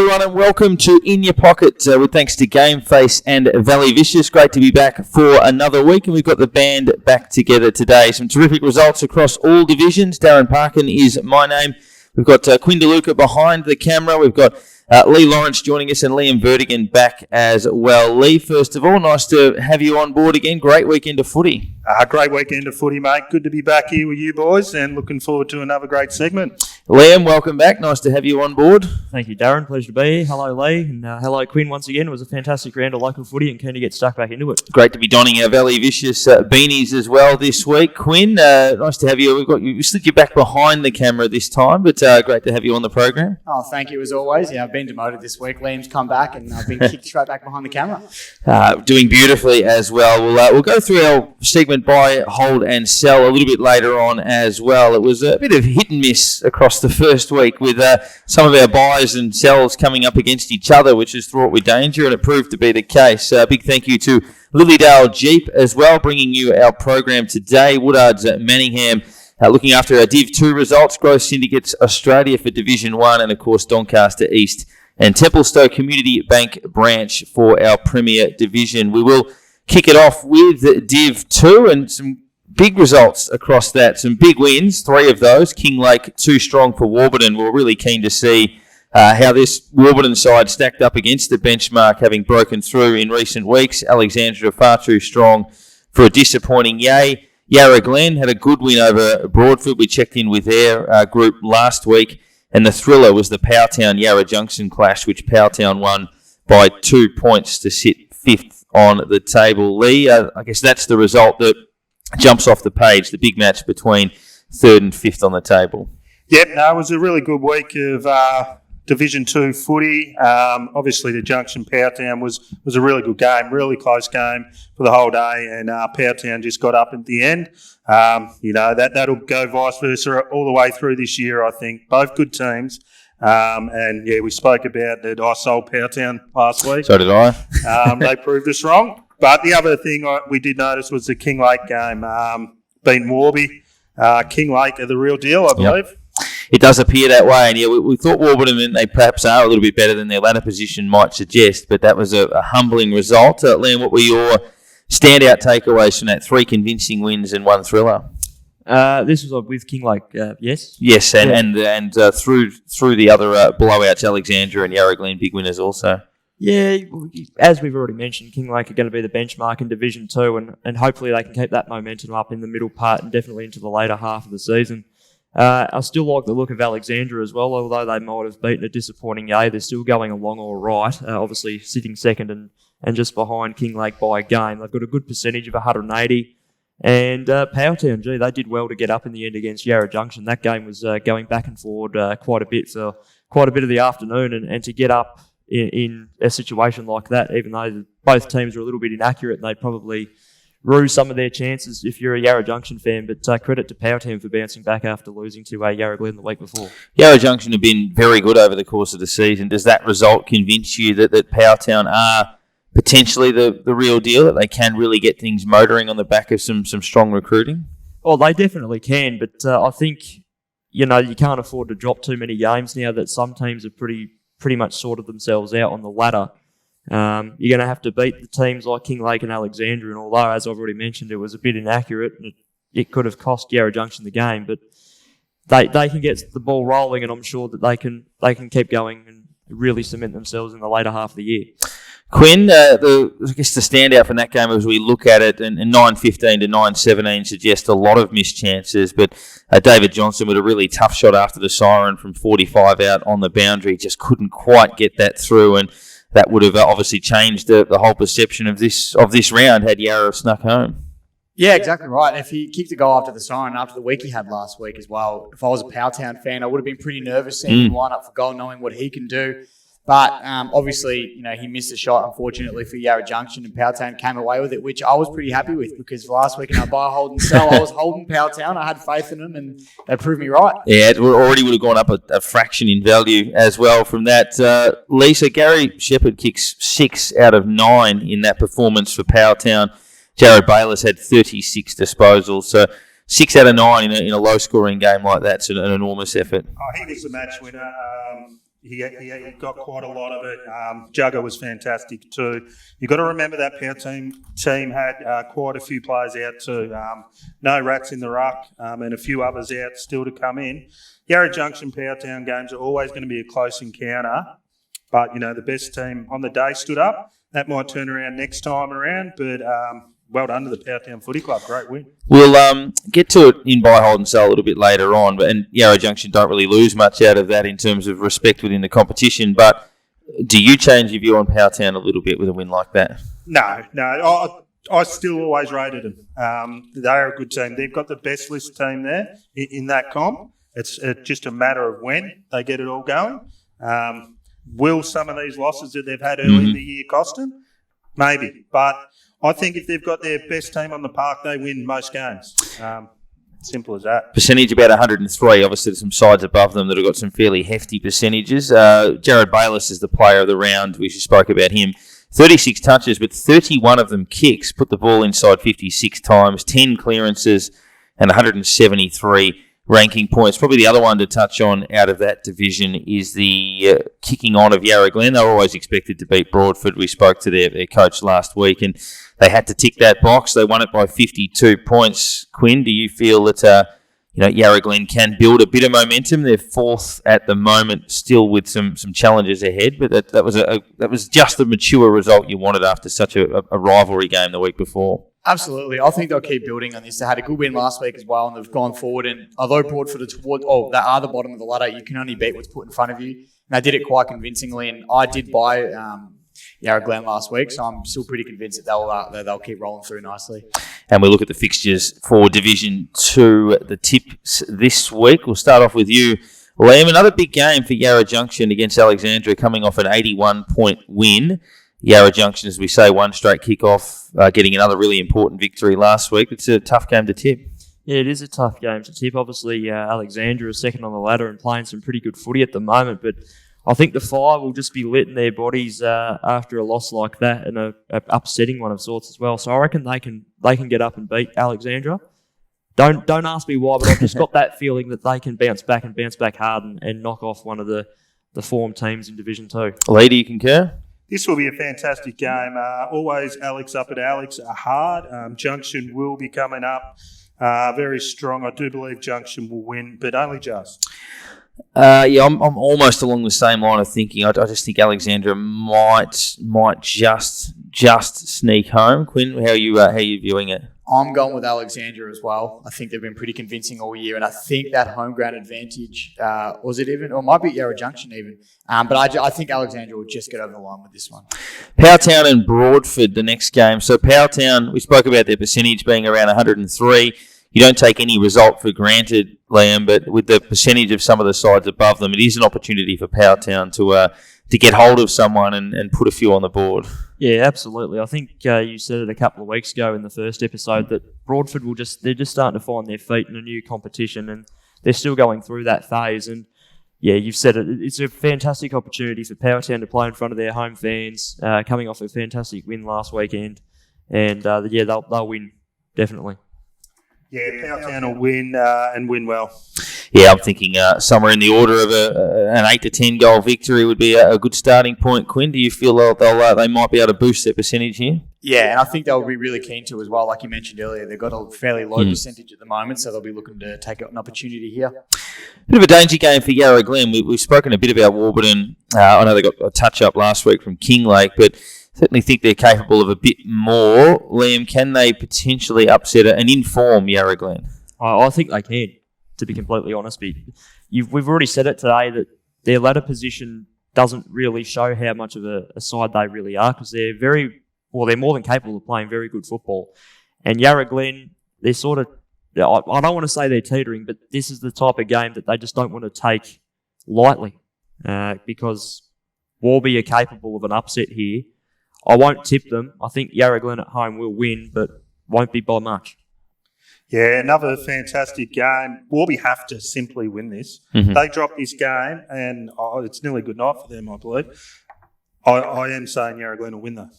everyone, and welcome to In Your Pocket with thanks to GameFace and Valley Vicious. Great to be back for another week, and we've got the band back together today. Some terrific results across all divisions. Darren Parkin is my name. We've got Quinn DeLuca behind the camera. We've got Lee Lawrence joining us and Liam Vertigan back as well. Lee, first of all, nice to have you on board again. Great weekend of footy. Great weekend of footy, mate. Good to be back here with you boys and looking forward to another great segment. Liam, welcome back. Nice to have you on board. Thank you, Darren. Pleasure to be here. Hello, Lee, and hello, Quinn, once again. It was a fantastic round of local footy and keen to get stuck back into it. Great to be donning our Valley Vicious beanies as well this week. Quinn, nice to have you. We slid you back behind the camera this time, but great to have you on the program. Oh, thank you as always. Yeah, I've been demoted this week. Liam's come back and I've been kicked straight back behind the camera. Doing beautifully as well. We'll go through our segment buy, hold and sell a little bit later on as well. It was a bit of hit and miss across the first week with some of our buys and sells coming up against each other, which is fraught with danger, and it proved to be the case. Big thank you to Lilydale Jeep as well, bringing you our program today. Woodards at Manningham looking after our Div 2 results, Growth Syndicates Australia for Division 1, and of course Doncaster East and Templestowe Community Bank branch for our Premier Division. We will kick it off with Div 2 and some big results across that, some big wins, 3 of those. Kinglake too strong for Warburton. We're really keen to see how this Warburton side stacked up against the benchmark, having broken through in recent weeks. Alexandra far too strong for a disappointing yay. Yarra Glen had a good win over Broadfield. We checked in with their group last week, and the thriller was the Powtown Yarra Junction clash, which Powtown won by 2 points to sit 5th on the table. Lee, I guess that's the result that jumps off the page, the big match between 3rd and 5th on the table. Yep, no, it was a really good week of Division 2 footy. Obviously, the Junction Powtown was a really good game, really close game for the whole day, and Powtown just got up at the end. That'll go vice versa all the way through this year, I think. Both good teams. We spoke about that I sold Powtown last week. So did I. They proved us wrong. But the other thing we did notice was the Kinglake game, beating Warby. Kinglake are the real deal, I believe. Yep. It does appear that way, and yeah, we thought Warburton, and they perhaps are a little bit better than their ladder position might suggest, but that was a humbling result. Liam, what were your standout takeaways from that? 3 convincing wins and 1 thriller. This was with Kinglake, yes? Yes, and through the other blowouts, Alexandra and Yarra Glen, big winners also. Yeah, as we've already mentioned, Kinglake are going to be the benchmark in Division 2, and hopefully they can keep that momentum up in the middle part and definitely into the later half of the season. I still like the look of Alexandra as well, although they might have beaten a disappointing yay. They're still going along all right, obviously sitting second and just behind Kinglake by a game. They've got a good percentage of 180. And Powtown, they did well to get up in the end against Yarra Junction. That game was going back and forward quite a bit for quite a bit of the afternoon, and to get up in a situation like that, even though both teams are a little bit inaccurate, and they'd probably rue some of their chances if you're a Yarra Junction fan, but credit to Powtown for bouncing back after losing to Yarra Glen the week before. Yarra Junction have been very good over the course of the season. Does that result convince you that Powtown are potentially the real deal, that they can really get things motoring on the back of some strong recruiting? Well, they definitely can, but I think you can't afford to drop too many games now that some teams have pretty much sorted themselves out on the ladder. You're going to have to beat the teams like Kinglake and Alexandra, and although, as I've already mentioned, it was a bit inaccurate and it could have cost Yarra Junction the game, but they can get the ball rolling, and I'm sure that they can keep going and really cement themselves in the later half of the year. Quinn, I guess the standout from that game as we look at it, and 9-15 to 9-17 suggests a lot of missed chances, but David Johnson with a really tough shot after the siren from 45 out on the boundary, just couldn't quite get that through, and that would have obviously changed the whole perception of this round had Yarra snuck home. Yeah, exactly right. If he kicked a goal after the siren, after the week he had last week as well, if I was a Powtown fan, I would have been pretty nervous seeing him line up for goal, knowing what he can do. But obviously, he missed a shot, unfortunately, for Yarra Junction, and Powtown came away with it, which I was pretty happy with, because last week in our buy, hold and sell, I was holding Powtown. I had faith in them, and they proved me right. Yeah, it already would have gone up a fraction in value as well from that. Lisa, Gary Shepherd kicks 6 out of 9 in that performance for Powtown. Jared Bayliss had 36 disposals, so 6 out of 9 in a low-scoring game like that's an enormous effort. He was the match winner. He got quite a lot of it. Jugger was fantastic too. You've got to remember that Power team had quite a few players out too. No Rats in the Ruck and a few others out still to come in. Yarra Junction Powertown games are always going to be a close encounter, but the best team on the day stood up. That might turn around next time around, but well done to the Powertown Footy Club. Great win. We'll get to it in buy, hold and sell a little bit later on, and Yarra Junction don't really lose much out of that in terms of respect within the competition, but do you change your view on Powertown a little bit with a win like that? No. I still always rated them. They're a good team. They've got the best list team there in that comp. It's just a matter of when they get it all going. Will some of these losses that they've had early in the year cost them? Maybe. But I think if they've got their best team on the park, they win most games. Simple as that. Percentage about 103. Obviously, there's some sides above them that have got some fairly hefty percentages. Jared Bayliss is the player of the round. We just spoke about him. 36 touches, but 31 of them kicks. Put the ball inside 56 times, 10 clearances, and 173 ranking points. Probably the other one to touch on out of that division is the kicking on of Yarra Glen. They were always expected to beat Broadford. We spoke to their coach last week, and they had to tick that box. They won it by 52 points. Quinn, do you feel that Yarra Glen can build a bit of momentum? They're fourth at the moment, still with some challenges ahead, but that was just the mature result you wanted after such a rivalry game the week before. Absolutely. I think they'll keep building on this. They had a good win last week as well, and they've gone forward. And although Broadford they are the bottom of the ladder, you can only beat what's put in front of you. And they did it quite convincingly. And I did buy Yarra Glen last week, so I'm still pretty convinced that they'll keep rolling through nicely. And we look at the fixtures for Division 2, the tips this week. We'll start off with you, Liam. Another big game for Yarra Junction against Alexandria, coming off an 81-point win. Yarra Junction, as we say, one straight kick-off, getting another really important victory last week. It's a tough game to tip. Yeah, it is a tough game to tip. Obviously, Alexandria is second on the ladder and playing some pretty good footy at the moment, but I think the fire will just be lit in their bodies after a loss like that, and a upsetting one of sorts as well. So I reckon they can get up and beat Alexandria. Don't ask me why, but I've just got that feeling that they can bounce back hard and knock off one of the form teams in Division 2. Lee, do you concur? This will be a fantastic game. Always Alex up at Alex are hard. Junction will be coming up very strong. I do believe Junction will win, but only just. I'm almost along the same line of thinking. I just think Alexandria might just sneak home. Quinn, how are you viewing it? I'm going with Alexandria as well. I think they've been pretty convincing all year, and I think that home ground advantage, was it even? Or it might be Yarra Junction even. But I think Alexandria will just get over the line with this one. Powertown and Broadford, the next game. So Powertown, we spoke about their percentage being around 103. You don't take any result for granted, Liam, but with the percentage of some of the sides above them, it is an opportunity for Powertown to get hold of someone and put a few on the board. Yeah, absolutely. I think you said it a couple of weeks ago in the first episode that Broadford they're just starting to find their feet in a new competition, and they're still going through that phase. And yeah, you've said it. It's a fantastic opportunity for Powertown to play in front of their home fans, coming off a fantastic win last weekend, and they'll win definitely. Yeah, Powertown will win and win well. Yeah, I'm thinking somewhere in the order of an 8 to 10 goal victory would be a good starting point. Quinn, do you feel they might be able to boost their percentage here? Yeah, and I think they'll be really keen to as well. Like you mentioned earlier, they've got a fairly low percentage at the moment, so they'll be looking to take an opportunity here. Bit of a danger game for Yarra Glen. We've spoken a bit about Warburton. I know they got a touch-up last week from Kinglake, but certainly think they're capable of a bit more. Liam, can they potentially upset an in-form Yarra Glen? I think they can, to be completely honest. We've already said it today that their ladder position doesn't really show how much of a side they really are, because they're they're more than capable of playing very good football. And Yarra Glen, they're sort of, I don't want to say they're teetering, but this is the type of game that they just don't want to take lightly, because Warby are capable of an upset here. I won't tip them. I think Yarra Glen at home will win, but won't be by much. Yeah, another fantastic game. Warby have to simply win this. Mm-hmm. They drop this game, and it's nearly good night for them, I believe. I am saying Yarra Glen will win, though.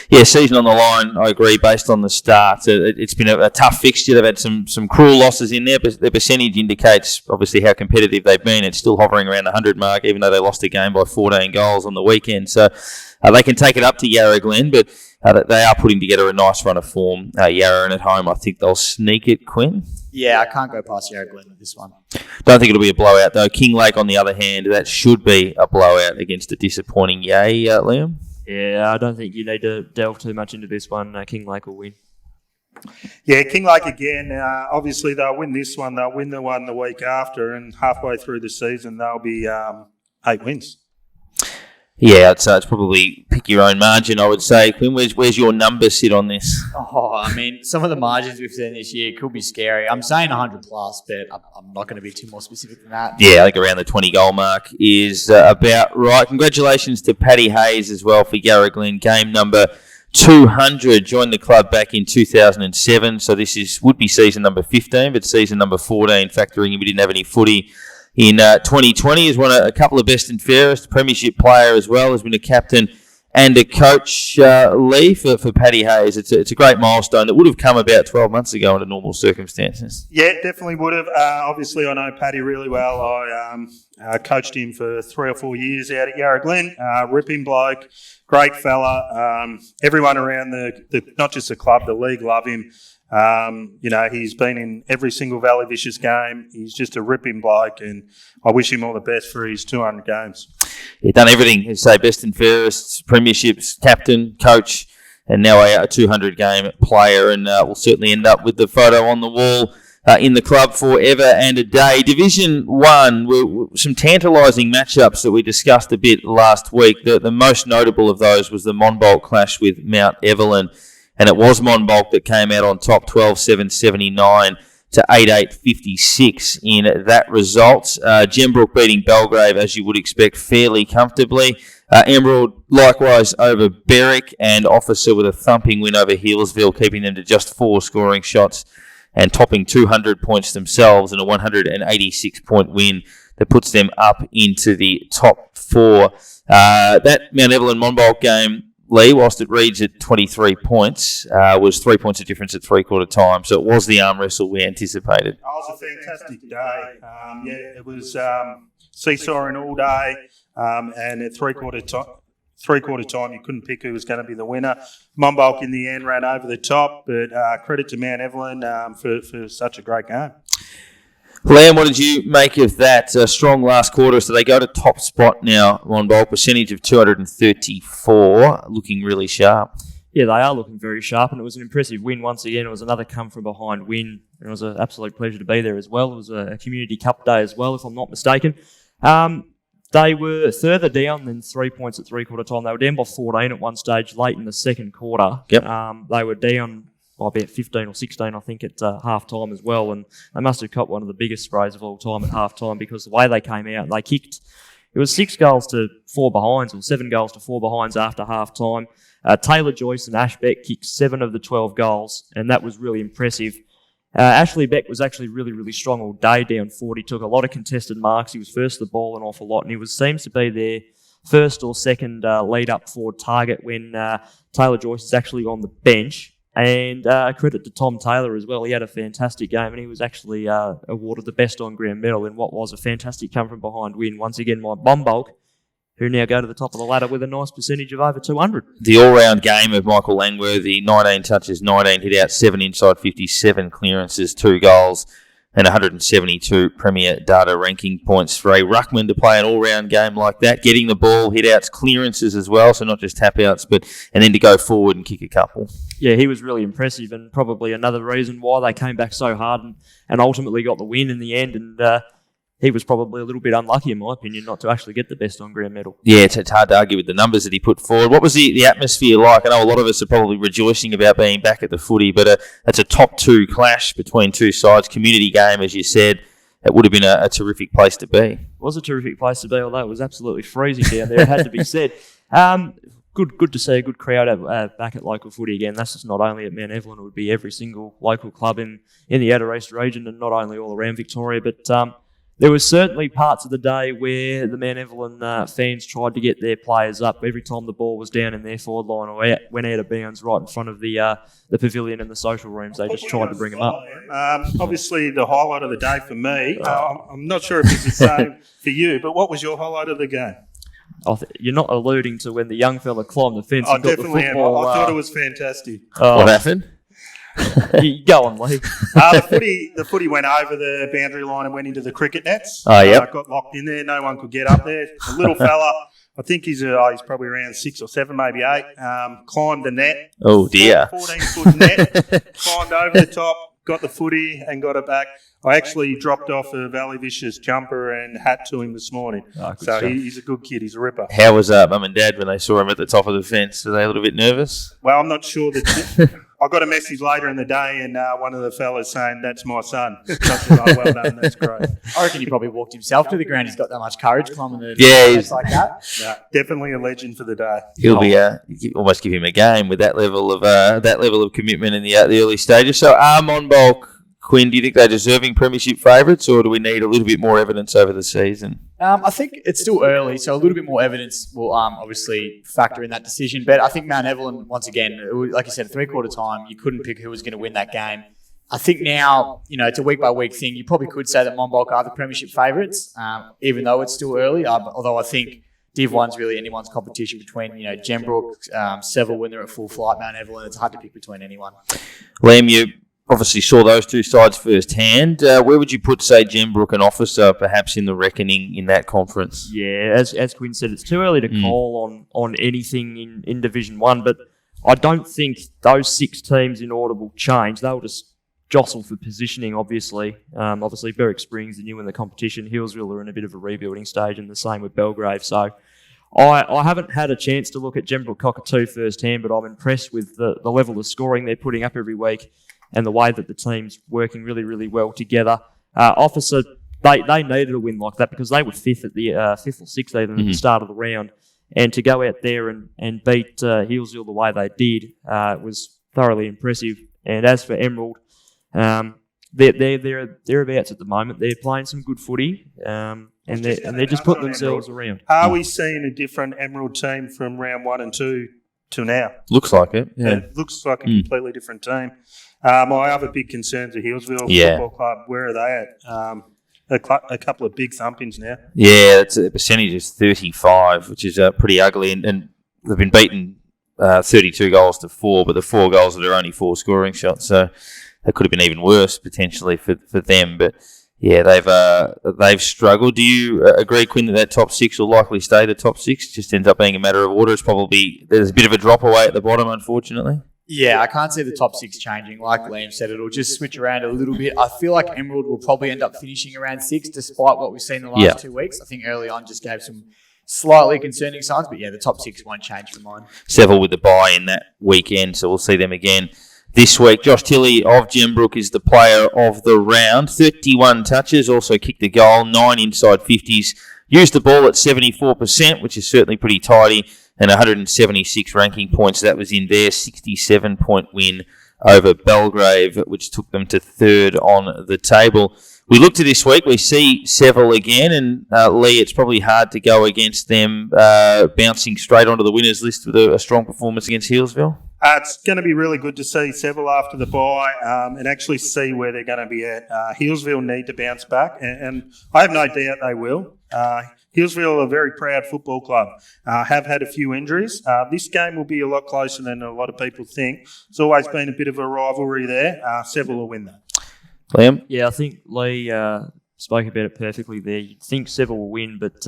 Yeah, season on the line, I agree, based on the start. It's been a tough fixture. They've had some cruel losses in there, but their percentage indicates, obviously, how competitive they've been. It's still hovering around the 100 mark, even though they lost a game by 14 goals on the weekend. So they can take it up to Yarra Glen, but they are putting together a nice run of form. Yarra, and at home, I think they'll sneak it, Quinn. Yeah, I can't go past Yarra Glen with this one. Don't think it'll be a blowout, though. Kinglake, on the other hand, that should be a blowout against a disappointing Yay, Liam. Yeah, I don't think you need to delve too much into this one. Kinglake will win. Yeah, Kinglake again. Obviously, they'll win this one. They'll win the one the week after, and halfway through the season, they'll be 8 wins. Yeah, it's probably pick your own margin, I would say. Quinn, where's your number sit on this? Oh, I mean, some of the margins we've seen this year could be scary. I'm saying 100 plus, but I'm not going to be too more specific than that. Yeah, I think around the 20 goal mark is about right. Congratulations to Paddy Hayes as well for Yarra Glen. Game number 200. Joined the club back in 2007, so this would be season number 15, but season number 14, factoring in we didn't have any footy in 2020. Has won a couple of best and fairest, premiership player as well, has been a captain and a coach, Lee, for Paddy Hayes. It's a great milestone that would have come about 12 months ago under normal circumstances. Yeah, definitely would have. Obviously, I know Paddy really well. I coached him for 3 or 4 years out at Yarra Glen. Ripping bloke, great fella. Everyone around the not just the club, the league love him. He's been in every single Valley Vicious game. He's just a ripping bloke, and I wish him all the best for his 200 games. He's done everything. As say, best and fairest, premierships, captain, coach, and now a 200-game player, and will certainly end up with the photo on the wall in the club forever and a day. Division 1, were some tantalising matchups that we discussed a bit last week. The most notable of those was the Monbolt clash with Mount Evelyn. And it was Monbolt that came out on top, 12-7-79 to 8-8-56 in that result. Gembrook beating Belgrave, as you would expect, fairly comfortably. Emerald likewise over Berwick, and Officer with a thumping win over Healesville, keeping them to just 4 scoring shots and topping 200 points themselves in a 186-point win that puts them up into the top 4. That Mount Evelyn Monbolt game, Lee, whilst it reads at 23 points, was 3 points of difference at three-quarter time. So it was the arm wrestle we anticipated. It was a fantastic day. It was seesawing all day, and at three-quarter time, you couldn't pick who was going to be the winner. Monbolt in the end ran over the top, but credit to Mount Evelyn for such a great game. Liam, what did you make of that strong last quarter? So they go to top spot now, Monbolt, percentage of 234, looking really sharp. Yeah, they are looking very sharp, and it was an impressive win once again. It was another come-from-behind win, and it was an absolute pleasure to be there as well. It was a Community Cup day as well, if I'm not mistaken. They were further down than 3 points at three-quarter time. They were down by 14 at one stage late in the second quarter. Yep. They were down by about 15 or 16, I think, at half-time as well. And they must have caught one of the biggest sprays of all time at half-time, because the way they came out, they kicked, it was 6 goals to 4 behinds, or 7 goals to 4 behinds after half-time. Taylor Joyce and Ash Beck kicked 7 of the 12 goals, and that was really impressive. Ashley Beck was actually really, really strong all day down 40, took a lot of contested marks. He was first to the ball an awful lot, and he seems to be their first or second lead-up forward target when Taylor Joyce is actually on the bench. And credit to Tom Taylor as well. He had a fantastic game, and he was actually awarded the best on-ground medal in what was a fantastic come-from-behind win. Once again, my Monbolt, who now go to the top of the ladder with a nice percentage of over 200. The all-round game of Michael Langworthy, 19 touches, 19 hit-outs, 7 inside 57 clearances, 2 goals, and 172 Premier Data ranking points for a ruckman to play an all-round game like that, getting the ball, hit-outs, clearances as well, so not just tap-outs, and then to go forward and kick a couple. Yeah, he was really impressive, and probably another reason why they came back so hard and ultimately got the win in the end. And he was probably a little bit unlucky, in my opinion, not to actually get the best on-ground medal. Yeah, it's hard to argue with the numbers that he put forward. What was the atmosphere like? I know a lot of us are probably rejoicing about being back at the footy, but it's a top 2 clash between two sides, community game, as you said. It would have been a terrific place to be. It was a terrific place to be, although it was absolutely freezing down there, it had to be said. Good to see a good crowd back at local footy again. That's just not only at Mount Evelyn, it would be every single local club in the Outer East region, and not only all around Victoria, but there was certainly parts of the day where the Mount Evelyn fans tried to get their players up every time the ball was down in their forward line or went out of bounds right in front of the pavilion and the social rooms. They just tried to bring them up. Obviously, the highlight of the day for me, I'm not sure if it's the same for you, but what was your highlight of the game? You're not alluding to when the young fella climbed the fence I and got the definitely am. football. I thought it was fantastic. What happened? You go on, Lee. The footy went over the boundary line and went into the cricket nets. Oh, yep. Got locked in there. No one could get up there. The little fella, I think he's probably around 6 or 7, maybe 8, climbed the net. Oh, dear. 14-foot net, climbed over the top, got the footy and got it back. I actually dropped off a Valley Vicious jumper and hat to him this morning. So he's a good kid. He's a ripper. How was Mum and Dad when they saw him at the top of the fence? Were they a little bit nervous? Well, I'm not sure that... I got a message later in the day and one of the fellas saying, "That's my son." Well done, that's great. I reckon he probably walked himself to the ground. He's got that much courage climbing the he's like that. No, definitely a legend for the day. He'll be you almost give him a game with that level of commitment in the early stages. So, Monbulk, Quinn, do you think they're deserving premiership favourites, or do we need a little bit more evidence over the season? I think it's still early, so a little bit more evidence will obviously factor in that decision. But I think Mount Evelyn, once again, like you said, 3/4 time, you couldn't pick who was going to win that game. I think now, it's a week-by-week thing. You probably could say that Monbulk are the premiership favourites, even though it's still early. Although I think Div 1's really anyone's competition between, Gembrook, Seville when they're at full flight, Mount Evelyn. It's hard to pick between anyone. Liam, you obviously saw those two sides firsthand. Where would you put, say, Gembrook and Officer, perhaps in the reckoning in that conference? Yeah, as Quinn said, it's too early to call on anything in Division 1, but I don't think those 6 teams in order will change. They'll just jostle for positioning, obviously. Obviously, Berwick Springs are new in the competition. Hillsville are in a bit of a rebuilding stage, and the same with Belgrave. So I haven't had a chance to look at Gembrook Cockatoo firsthand, but I'm impressed with the level of scoring they're putting up every week and the way that the team's working really, really well together. Officer, they needed a win like that because they were 5th or 6th even at the start of the round. And to go out there and beat Hillsville the way they did was thoroughly impressive. And as for Emerald, they're thereabouts at the moment. They're playing some good footy, and they're just putting themselves around. Are we seeing a different Emerald team from round 1 and 2 to now? Looks like it, yeah. It looks like a completely different team. My other big concerns are Hillsville Football Club. Where are they at? A couple of big thumpings now. Yeah, the percentage is 35, which is pretty ugly, and they've been beaten 32 goals to 4, but the 4 goals are only 4 scoring shots, so that could have been even worse potentially for them. But yeah, they've struggled. Do you agree, Quinn, that top 6 will likely stay the top 6? Just ends up being a matter of order. There's a bit of a drop away at the bottom, unfortunately. Yeah, I can't see the top 6 changing. Like Liam said, it'll just switch around a little bit. I feel like Emerald will probably end up finishing around 6, despite what we've seen in the last 2 weeks. I think early on just gave some slightly concerning signs, but yeah, the top 6 won't change for mine. Seville with the bye in that weekend, so we'll see them again this week. Josh Tilley of Gembrook is the player of the round. 31 touches, also kicked a goal, 9 inside 50s. Used the ball at 74%, which is certainly pretty tidy, and 176 ranking points. That was in their 67-point win over Belgrave, which took them to 3rd on the table. We look to this week, we see Seville again, and Lee, it's probably hard to go against them bouncing straight onto the winners list with a strong performance against Hillsville. It's going to be really good to see Seville after the bye and actually see where they're going to be at. Hillsville need to bounce back, and I have no doubt they will. Hillsville are a very proud football club, have had a few injuries. This game will be a lot closer than a lot of people think. It's always been a bit of a rivalry there. Seville will win that. Liam? Yeah, I think Lee spoke about it perfectly there. You'd think Seville will win, but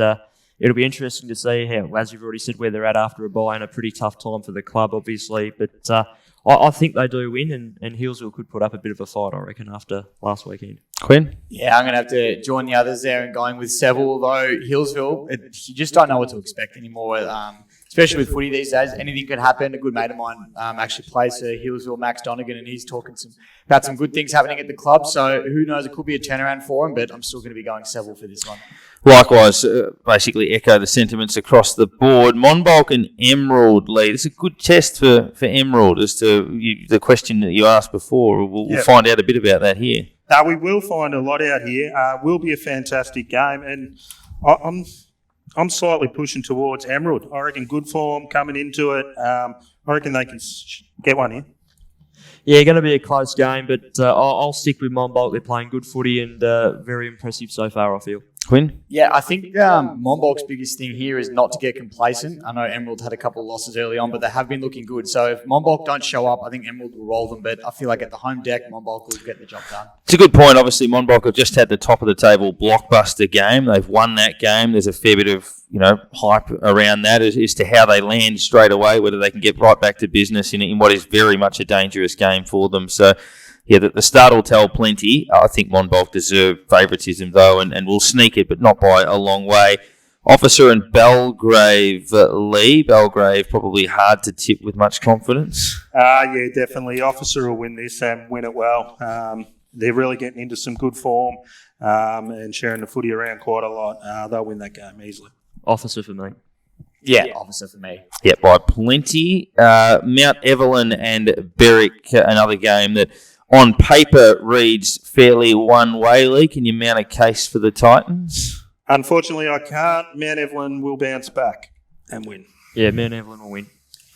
it'll be interesting to see how, as you've already said, where they're at after a bye and a pretty tough time for the club, obviously. But I think they do win, and Hillsville could put up a bit of a fight, I reckon, after last weekend. Quinn? Yeah, I'm going to have to join the others there and going with Seville, although Hillsville, you just don't know what to expect anymore. Especially with footy these days, anything could happen. A good mate of mine actually plays for Hillsville, Max Donegan, and he's talking about some good things happening at the club. So who knows, it could be a turnaround for him, but I'm still going to be going Seville for this one. Likewise, basically echo the sentiments across the board. Monbulk and Emerald, Lee. This is a good test for Emerald as to the question that you asked before. We'll find out a bit about that here. We will find a lot out here. Will be a fantastic game, and I'm slightly pushing towards Emerald. I reckon good form coming into it. I reckon they can get one in. Yeah, going to be a close game, but I'll stick with Monbolk. They're playing good footy and very impressive so far, I feel. Quinn? Yeah, I think Monbolk's biggest thing here is not to get complacent. I know Emerald had a couple of losses early on, but they have been looking good. So if Monbolk don't show up, I think Emerald will roll them. But I feel like at the home deck, Monbolk will get the job done. It's a good point. Obviously, Monbolk have just had the top of the table blockbuster game. They've won that game. There's a fair bit of hype around that as to how they land straight away, whether they can get right back to business in what is very much a dangerous game for them. So, yeah, the start will tell plenty. I think Monbolk deserve favouritism, though, and will sneak it, but not by a long way. Officer and Belgrave, Lee. Belgrave probably hard to tip with much confidence. Yeah, definitely. Officer will win this and win it well. They're really getting into some good form and sharing the footy around quite a lot. They'll win that game easily. Officer for me. Yeah, Officer for me. Yeah, by plenty. Mount Evelyn and Berwick, another game that on paper reads fairly one-way. Lee, can you mount a case for the Titans? Unfortunately, I can't. Mount Evelyn will bounce back and win. Yeah, Mount Evelyn will win.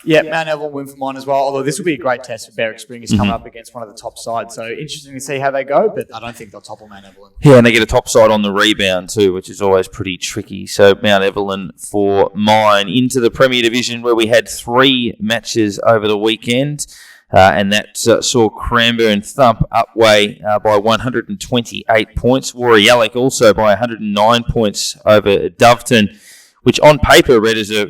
Yeah, Mount Evelyn will win for mine as well, although this will be a great test for Berwick Springers coming up against one of the top sides. So interesting to see how they go, but I don't think they'll topple Mount Evelyn. Yeah, and they get a top side on the rebound too, which is always pretty tricky. So Mount Evelyn for mine. Into the Premier Division where we had 3 matches over the weekend. And that saw Cranbourne thump Upway by 128 points. Warriallic also by 109 points over Doveton, which on paper read as a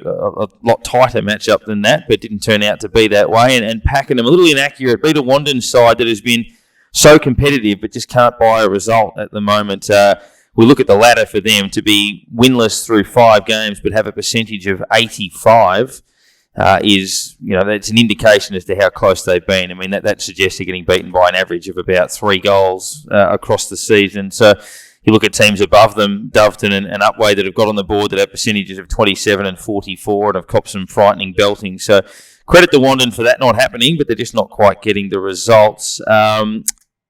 lot tighter matchup than that, but didn't turn out to be that way. And Pakenham, a little inaccurate, beat a Wandon side that has been so competitive but just can't buy a result at the moment. We look at the ladder for them to be winless through 5 games but have a percentage of 85. That's an indication as to how close they've been. I mean, that suggests they're getting beaten by an average of about 3 goals across the season. So you look at teams above them, Doveton and Upway, that have got on the board that have percentages of 27 and 44 and have copped some frightening belting. So credit to Wandon for that not happening, but they're just not quite getting the results.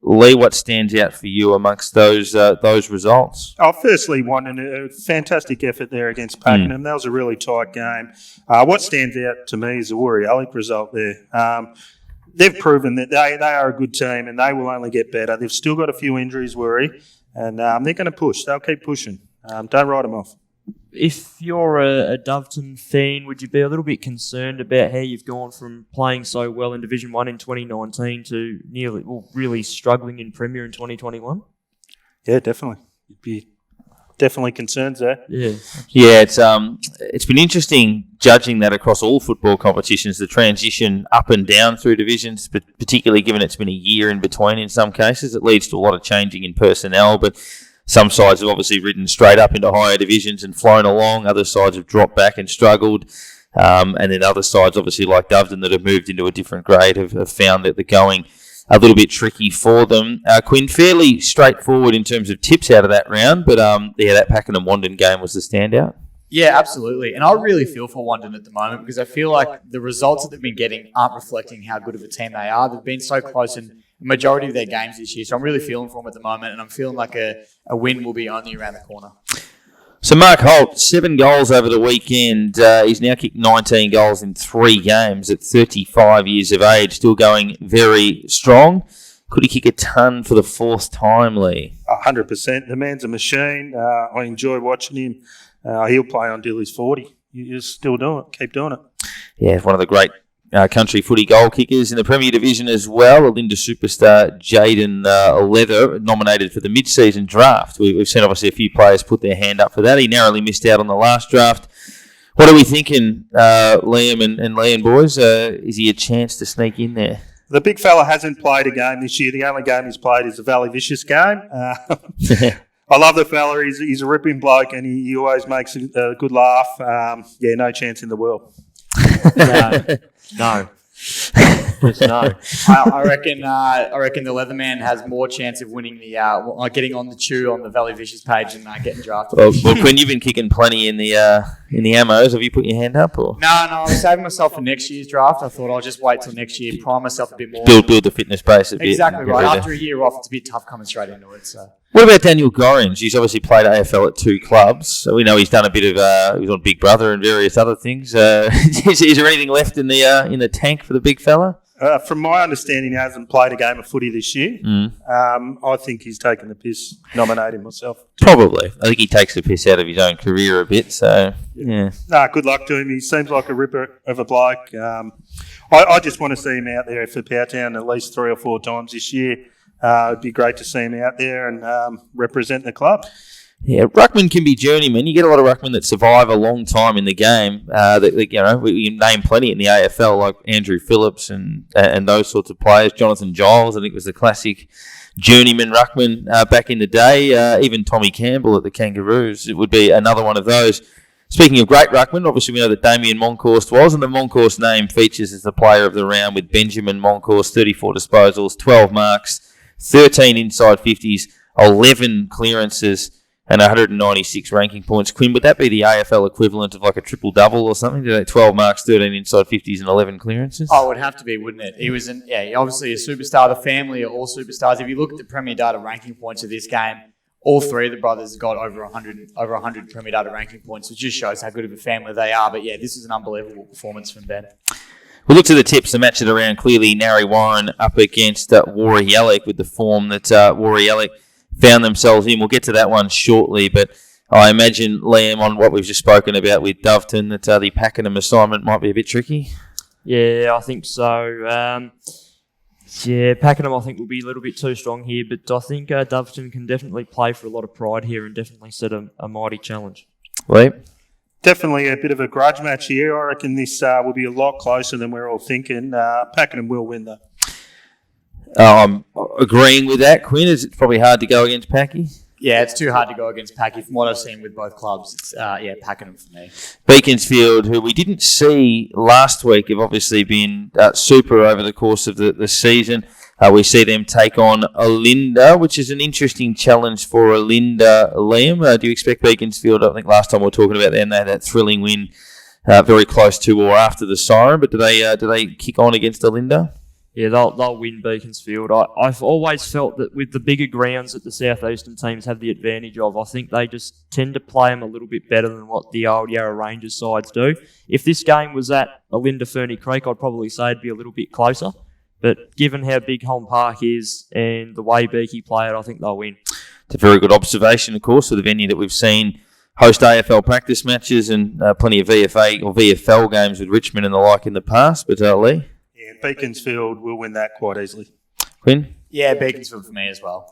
Lee, what stands out for you amongst those results? Firstly, Wandon, a fantastic effort there against Pakenham. That was a really tight game. What stands out to me is the Warriallic result there. They've proven that they are a good team and they will only get better. They've still got a few injuries, Worry, and they're going to push. They'll keep pushing. Don't write them off. If you're a Doveton fan, would you be a little bit concerned about how you've gone from playing so well in Division 1 in 2019 to really struggling in Premier in 2021? Yeah, definitely. You'd be definitely concerns there. Yeah. Yeah, it's been interesting judging that across all football competitions, the transition up and down through divisions, but particularly given it's been a year in between in some cases. It leads to a lot of changing in personnel, but some sides have obviously ridden straight up into higher divisions and flown along. Other sides have dropped back and struggled. And then other sides, obviously like Doveton, that have moved into a different grade have found that they're going a little bit tricky for them. Quinn, fairly straightforward in terms of tips out of that round, but that Pakenham Wandon game was the standout. Yeah, absolutely. And I really feel for Wandon at the moment because I feel like the results that they've been getting aren't reflecting how good of a team they are. They've been so close in the majority of their games this year. So I'm really feeling for them at the moment, and I'm feeling like a win will be only around the corner. So Mark Holt, 7 goals over the weekend. He's now kicked 19 goals in 3 games at 35 years of age, still going very strong. Could he kick a ton for the 4th time, Lee? 100%. The man's a machine. I enjoy watching him. He'll play until he's 40. You just still do it. Keep doing it. Yeah, one of the great country footy goal kickers in the Premier Division as well. Linda superstar Jaden Leather, nominated for the mid-season draft. We've seen obviously a few players put their hand up for that. He narrowly missed out on the last draft. What are we thinking, Liam and Liam boys? Is he a chance to sneak in there? The big fella hasn't played a game this year. The only game he's played is the Valley Vicious game. I love the fella. He's a ripping bloke and he always makes a good laugh. No chance in the world. No. Yes, no. I reckon the Leatherman has more chance of winning the getting on the chew on the Valley Vicious page than getting drafted. Well, Quinn, you've been kicking plenty in the ammos. Have you put your hand up or No, I was saving myself for next year's draft. I thought I'll just wait till next year, prime myself a bit more. build the fitness base a bit? Exactly right. After a year off, it's a bit tough coming straight into it. So. What about Daniel Gorringe? He's obviously played AFL at 2 clubs. So we know he's done a bit of he was on Big Brother and various other things. Is there anything left in the tank for the big fella? From my understanding, he hasn't played a game of footy this year. I think he's taken the piss nominating myself. Probably. I think he takes the piss out of his own career a bit. So, yeah. Good luck to him. He seems like a ripper of a bloke. I just want to see him out there for Powtown at least 3 or 4 times this year. It'd be great to see him out there and represent the club. Yeah, ruckman can be journeymen. You get a lot of ruckmen that survive a long time in the game. We name plenty in the AFL, like Andrew Phillips and those sorts of players. Jonathan Giles, I think, was the classic journeyman ruckman back in the day. Even Tommy Campbell at the Kangaroos, it would be another one of those. Speaking of great ruckman, obviously we know that Damien Moncourse was, and the Moncourse name features as the player of the round with Benjamin Moncourse, 34 disposals, 12 marks, 13 inside 50s, 11 clearances, and 196 ranking points. Quinn, would that be the AFL equivalent of like a triple-double or something? 12 marks, 13 inside 50s, and 11 clearances? Oh, it would have to be, wouldn't it? He was obviously a superstar. The family are all superstars. If you look at the Premier Data ranking points of this game, all 3 of the brothers got over 100 Premier Data ranking points, which just shows how good of a family they are. But yeah, this is an unbelievable performance from Ben. We'll look to the tips. The match at around clearly Narry Warren up against Warriellic with the form that Warriellic found themselves in. We'll get to that one shortly, but I imagine, Liam, on what we've just spoken about with Doveton, that the Pakenham assignment might be a bit tricky. Yeah, I think so. Pakenham, I think, will be a little bit too strong here, but I think Doveton can definitely play for a lot of pride here and definitely set a mighty challenge. Liam? Definitely a bit of a grudge match here. I reckon this will be a lot closer than we're all thinking. Pakenham will win, though. I'm agreeing with that, Quinn. It's probably hard to go against Packy. Yeah, it's too hard to go against Packy. From what I've seen with both clubs, it's Pakenham for me. Beaconsfield, who we didn't see last week, have obviously been super over the course of the season. We see them take on Olinda, which is an interesting challenge for Olinda. Liam, do you expect Beaconsfield? I think last time we were talking about them, they had that thrilling win very close to or after the siren, but do they kick on against Olinda? Yeah, they'll win Beaconsfield. I've always felt that with the bigger grounds that the southeastern teams have the advantage of, I think they just tend to play them a little bit better than what the old Yarra Rangers sides do. If this game was at Olinda Ferny Creek, I'd probably say it'd be a little bit closer. But given how big Holm Park is and the way Beaky play it, I think they'll win. It's a very good observation, of course, for the venue that we've seen host AFL practice matches and plenty of VFA or VFL games with Richmond and the like in the past. But Lee? Yeah, Beaconsfield will win that quite easily. Quinn? Yeah, Beaconsfield for me as well.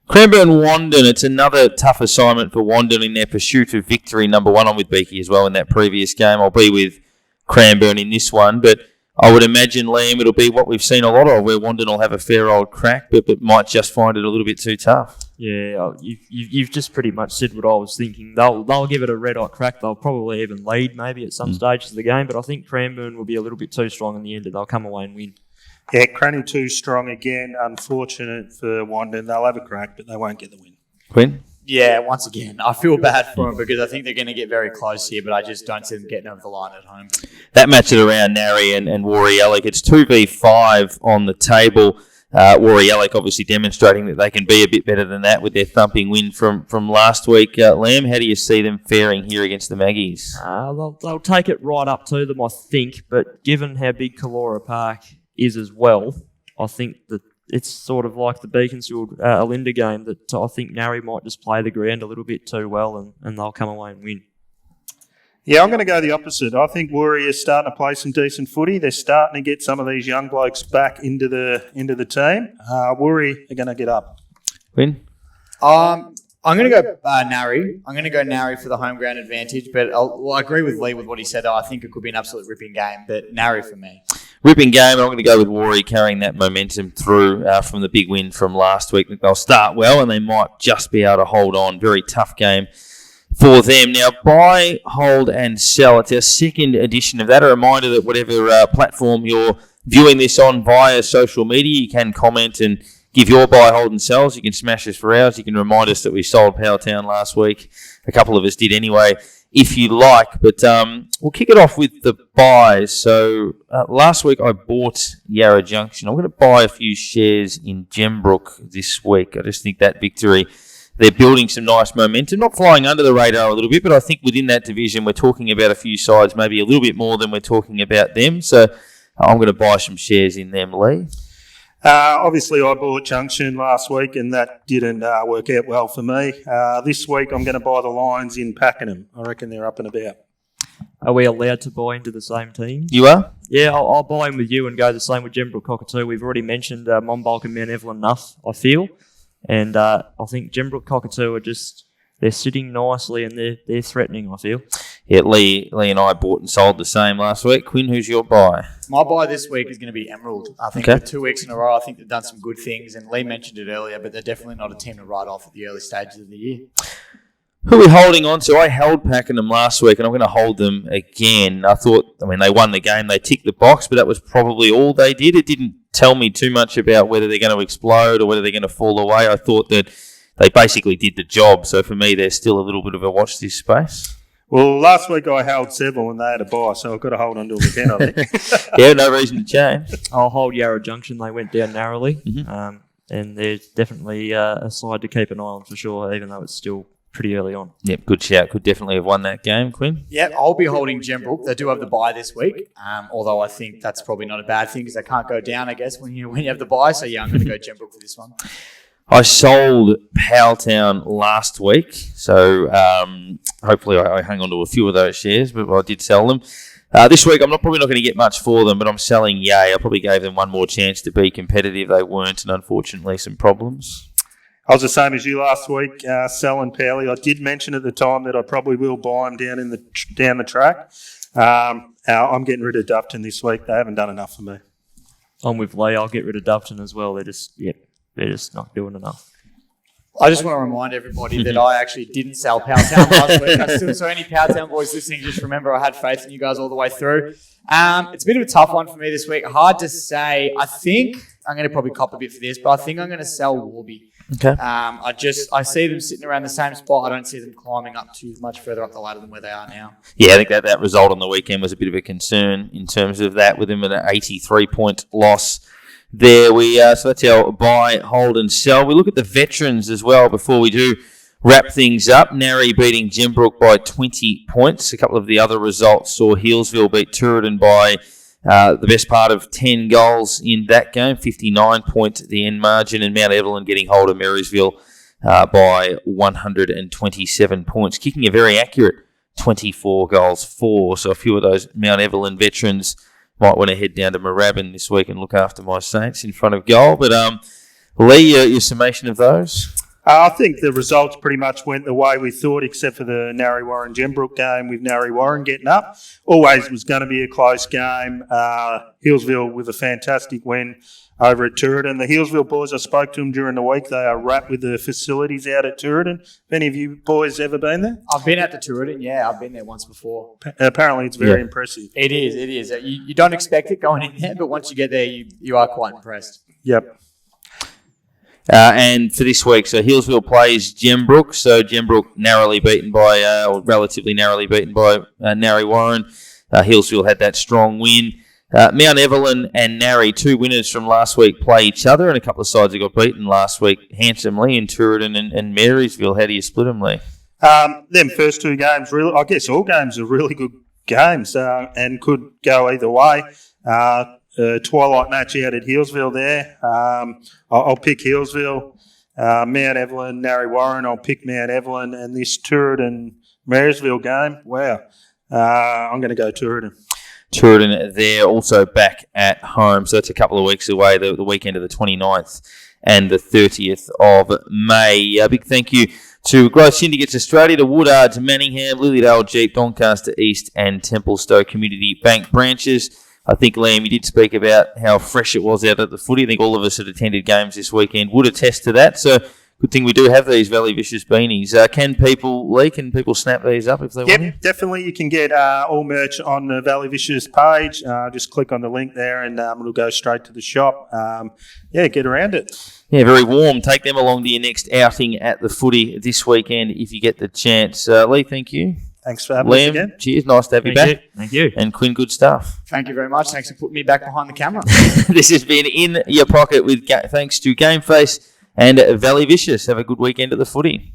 Cranbourne-Wandon, it's another tough assignment for Wandon in their pursuit of victory. Number 1, I'm with Beaky as well in that previous game. I'll be with Cranbourne in this one, but I would imagine, Liam, it'll be what we've seen a lot of, where Wandon will have a fair old crack, but might just find it a little bit too tough. Yeah, you've just pretty much said what I was thinking. They'll give it a red-hot crack. They'll probably even lead maybe at some stages of the game, but I think Cranbourne will be a little bit too strong in the end and they'll come away and win. Yeah, Cranny too strong again. Unfortunate for Wandon. They'll have a crack, but they won't get the win. Quinn? Yeah, once again, I feel bad for them because I think they're going to get very close here, but I just don't see them getting over the line at home. That match at around Narry and Warriellic, it's 2v5 on the table. Warriellic obviously demonstrating that they can be a bit better than that with their thumping win from last week. Liam, how do you see them faring here against the Maggies? They'll take it right up to them, I think, but given how big Kalora Park is as well, I think that it's sort of like the Beaconsfield Olinda game that I think Narry might just play the ground a little bit too well and they'll come away and win. Yeah, I'm going to go the opposite. I think Warriors starting to play some decent footy. They're starting to get some of these young blokes back into the team. Warriors are going to get up. Win? I'm going to go Narry. I'm going to go Narry for the home ground advantage, but I agree with Lee with what he said. I think it could be an absolute ripping game, but Narry for me. Ripping game, I'm going to go with Warrior carrying that momentum through from the big win from last week. They'll start well and they might just be able to hold on. Very tough game for them. Now, buy, hold, and sell. It's our second edition of that. A reminder that whatever platform you're viewing this on via social media, you can comment and give your buy, hold, and sells. You can smash us for ours. You can remind us that we sold Powelltown last week. A couple of us did anyway, if you like. But we'll kick it off with the buys. So last week I bought Yarra Junction. I'm going to buy a few shares in Gembrook this week. I just think that victory, they're building some nice momentum, not flying under the radar a little bit, but I think within that division we're talking about a few sides, maybe a little bit more than we're talking about them. So I'm going to buy some shares in them, Lee. Obviously, I bought Junction last week, and that didn't work out well for me. This week, I'm going to buy the Lions in Pakenham. I reckon they're up and about. Are we allowed to buy into the same team? You are? Yeah, I'll buy in with you and go the same with Gembrook Cockatoo. We've already mentioned Monbulk and Mount Evelyn enough, I feel. And I think Gembrook Cockatoo are just, they're sitting nicely and they're threatening, I feel. Yeah, Lee and I bought and sold the same last week. Quinn, who's your buy? My buy this week is going to be Emerald. I think Okay. for 2 weeks in a row, I think they've done some good things. And Lee mentioned it earlier, but they're definitely not a team to write off at the early stages of the year. Who are we holding on to? I held Pakenham last week, and I'm going to hold them again. They won the game. They ticked the box, but that was probably all they did. It didn't tell me too much about whether they're going to explode or whether they're going to fall away. I thought that they basically did the job. So for me, there's still a little bit of a watch this space. Well, last week I held Seville and they had a buy, so I've got to hold on to them again, I think. Yeah, no reason to change. I'll hold Yarra Junction. They went down narrowly. Mm-hmm. And there's definitely a side to keep an eye on for sure, even though it's still pretty early on. Yep, good shout. Could definitely have won that game, Quinn. Yeah, I'll be holding Gembrook. They do have the buy this week, although I think that's probably not a bad thing because they can't go down, I guess, when you have the buy. So, yeah, I'm going to go Gembrook for this one. I sold Powelltown last week, so hopefully I hang on to a few of those shares, but I did sell them. This week, I'm probably not going to get much for them, but I'm selling Yay. I probably gave them one more chance to be competitive. They weren't, and unfortunately, some problems. I was the same as you last week, selling Powley. I did mention at the time that I probably will buy them down the track. I'm getting rid of Dufton this week. They haven't done enough for me. I'm with Lee. I'll get rid of Dufton as well. They're just not doing enougit's I just want to remind everybody that I actually didn't sell Powelltown last week. So any Powelltown boys listening, just remember I had faith in you guys all the way through. It's a bit of a tough one for me this week. Hard to say. I think I'm going to probably cop a bit for this, but I think I'm going to sell Warby. Okay. I see them sitting around the same spot. I don't see them climbing up too much further up the ladder than where they are now. Yeah, I think that result on the weekend was a bit of a concern in terms of that, with them at an 83-point loss. There so that's our buy, hold, and sell. We look at the veterans as well before we do wrap things up. Narry beating Gembrook by 20 points. A couple of the other results saw Healesville beat Tooradin by the best part of 10 goals in that game, 59 points at the end margin, and Mount Evelyn getting hold of Marysville by 127 points, kicking a very accurate 24 goals for. So a few of those Mount Evelyn veterans might want to head down to Moorabbin this week and look after my Saints in front of goal. But Lee, your summation of those? I think the results pretty much went the way we thought, except for the Narry Warren Gembrook game with Narry Warren getting up. Always was going to be a close game. Healesville with a fantastic win over at Tooradin. The Healesville boys, I spoke to them during the week. They are wrapped with the facilities out at Tooradin. Have any of you boys ever been there? I've been at the Tooradin, yeah. I've been there once before. Apparently it's very impressive. It is. You don't expect it going in there, but once you get there, you are quite impressed. Yep. And for this week, so Healesville plays Gembrook. So Gembrook relatively narrowly beaten by Narry Warren. Healesville had that strong win. Mount Evelyn and Narry, two winners from last week, play each other, and a couple of sides that got beaten last week handsomely in Tooradin and Marysville. How do you split them, Lee? Them first two games, really, I guess all games are really good games and could go either way. Twilight match out at Healesville there. I'll pick Healesville. Mount Evelyn, Narry Warren, I'll pick Mount Evelyn. And this Tooradin Marysville game, wow. I'm going to go Tooradin. Tooradin there, also back at home. So it's a couple of weeks away, the weekend of the 29th and the 30th of May. A big thank you to Growth Syndicates Australia, to Woodard, to Manningham, Lilydale Jeep, Doncaster East and Templestowe Community Bank branches. I think, Liam, you did speak about how fresh it was out at the footy. I think all of us that attended games this weekend would attest to that. So good thing we do have these Valley Vicious beanies. Can people snap these up if they want to? Yep, definitely. You can get all merch on the Valley Vicious page. Just click on the link there and it'll go straight to the shop. Get around it. Yeah, very warm. Take them along to your next outing at the footy this weekend if you get the chance. Lee, thank you. Thanks for having us again. Liam, cheers. Nice to have you back. Thank you. And Quinn, good stuff. Thank you very much. Thanks for putting me back behind the camera. This has been In Your Pocket with thanks to GameFace and Valley Vicious. Have a good weekend at the footy.